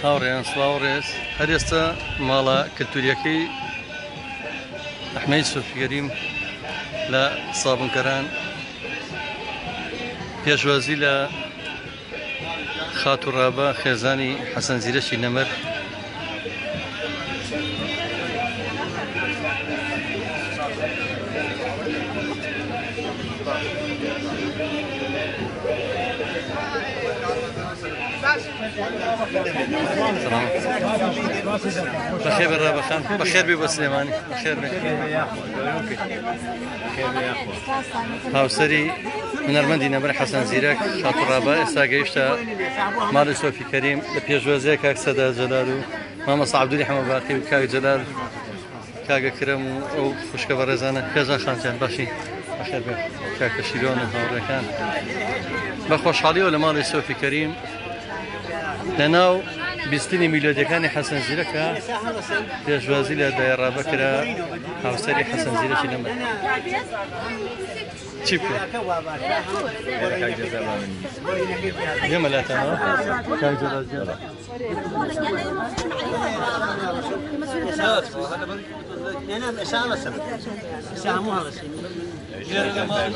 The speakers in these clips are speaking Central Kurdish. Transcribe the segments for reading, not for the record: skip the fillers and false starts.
هاوڕێیان سڵاوڕێز هەر ئێستا ماڵە کەلتوریەکەی ئەحمەد سۆفیگەریم لە سابونکەران پێشوازی لە خاتوڕابە خێزانی حەسەن زیرەکی نەمەر بخير بالرابع خان بخير بي بسليماني بخير بي هاو سري من المدينة بر حسن زيرك خاطر رابع استاقيشتا مالي صوفي كريم لبيجوازي كاك سدا جلالو ماما صعب دولي حمد باقي وكاك جلال كاك كرم او خوشك برزانة كذا خان كان باشي بخير بي كاك شيلون هاوري كان بخوش حالي ولا مالي صوفي كريم لەناو بیستنی میلۆدیەکانی حەسەن زیرەکە پێشوازی لە دایەڕابە کرا هاوسەری حەسەن زیرەکی نەمەر چی بکە؟ گەمە لاتەنەوە کاک جەلال جان لێرە لە ماڵی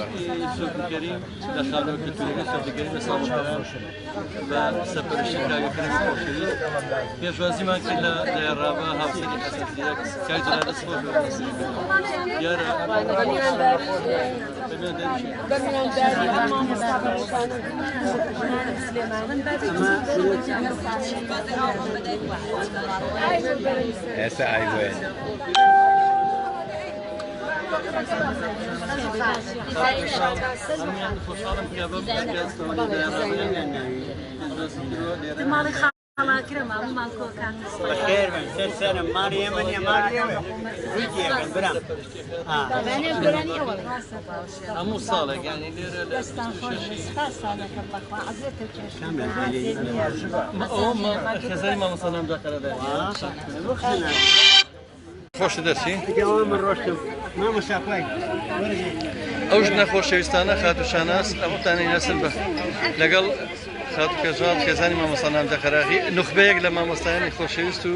سۆفیگەریم لە خانەوە کەلتوریەکە سۆفیگەریم لە سابونکەران بە سەرپەرشتی کاگەکەی خۆشەویست پێشوازیمان کرد لە دایەڕابە هاوسەری حەسەن زیرەک کاک جەلال دەستخۆش دیارە essa aí bueno بخير من 6 سنة مريم يا مريم ويجي يا برام هەموو ساڵێک یعنی لێرە خێزانی مامۆستا نامدارکەرە خۆشت دەچی؟ من ڕۆشتم مامۆستا ئەو ژنە خۆشەویستانە خاتوشاناس ئەوتانی نەسل بە لەگەڵ خاتو کەژاڵ خێزانی مامۆستا نامدارکەراغی نوخبەیەک لە مامۆستایانی خۆشەویست و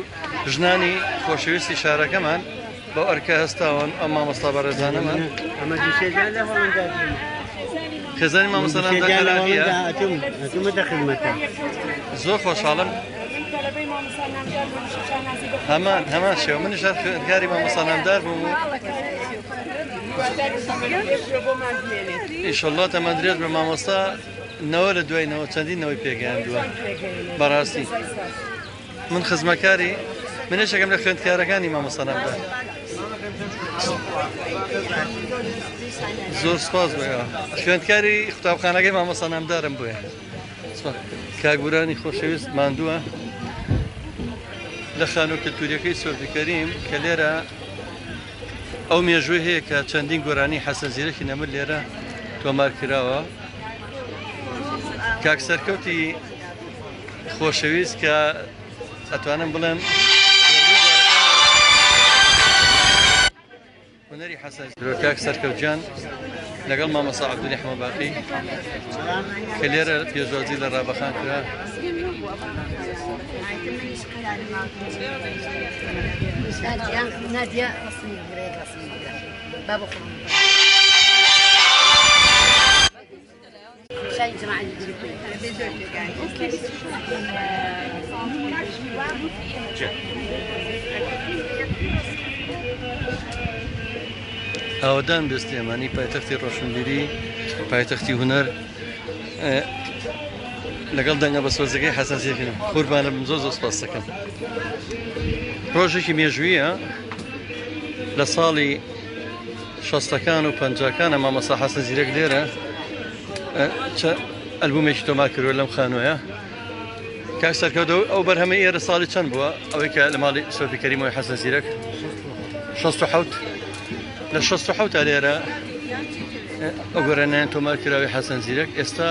ژنانی خۆشەویستی شارەکەمان بۆ ئەرکە هەستاون ئەم مامۆستا بەڕێزانەمان خێزانی مامۆستا نامدارکەراغیە زۆر خۆشحاڵم هەمان شێوە منیش هەر خوێندکاری مامۆستا نامدار بووم و ئینشەڵڵا تەمەندرێت بە مامۆستا نەوە لە دوایینەوە چەندینەوەی پێگەیاندووە بەڕاستی من خزمەکاری منێشەکەم لە خوێندکارەکانی مامۆستا نامدار زۆر سپاس بۆیەوە خوێندکاری قوتابخانەکەی مامۆستا نامدارم بووە کاگورانی خۆشەویست ماندووە لە خانوو کەلتوریەکەی سۆفیکەریم کە لێرە ئەو مێژووی هەیە کە چەندین گۆرانی حەسەن زیرەکی نەمر لێرە تۆمار کراوە کاک سەرکەوتی خۆشەویست کە ئەتوانم بڵێم هونەری حەسەن کاک سەرکەوتجان لەگەڵ مامۆستا عەبدولی حەمەد باقی کە لێرە پێشوازی لە ڕابەخان کرا نادية رسمي بريك رسمي بابا خلون شاي جماعة ئاوەدان بێستێمانی پایتەختی ڕۆشنبیری پایتەختی هونەر لەگەڵ دەنگە بە سۆزەکەی حەسەن زیرەکەم قوربانە بم زۆر سپاس دەکەم ڕۆژێکی مێژوویە لە ساڵی 60ەکان و 50ەکانە مامۆستا حەسەن زیرەک لێرە ئەلبومێکی تۆمار کردووە لەم خانوویە کاک سەرکەوتەوە ئەو بەرهەمەی ئێرە ساڵی چەند بووە ئەوەی کە لە ماڵی سۆفیکەریمەوەی حەسەن زیرەک 67 لە 67 تا لێرە ئەو گۆرانیان تۆمار کراوی حەسەن زیرەک ئێستا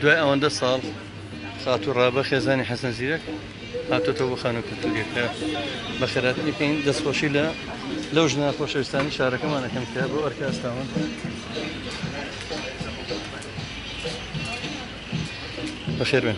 دوای ئەوەندە ساڵ خاتوڕابە خێزانی حەسەن زیرەک هاتۆتەوە بۆ خانوو کەلتوریەکە بە خێراتنی پێین دەستخۆشی لەو ژنە خۆشەویستانی شارەکەمانەکەم کە بۆ ئەرکە ئەستاون بخير بين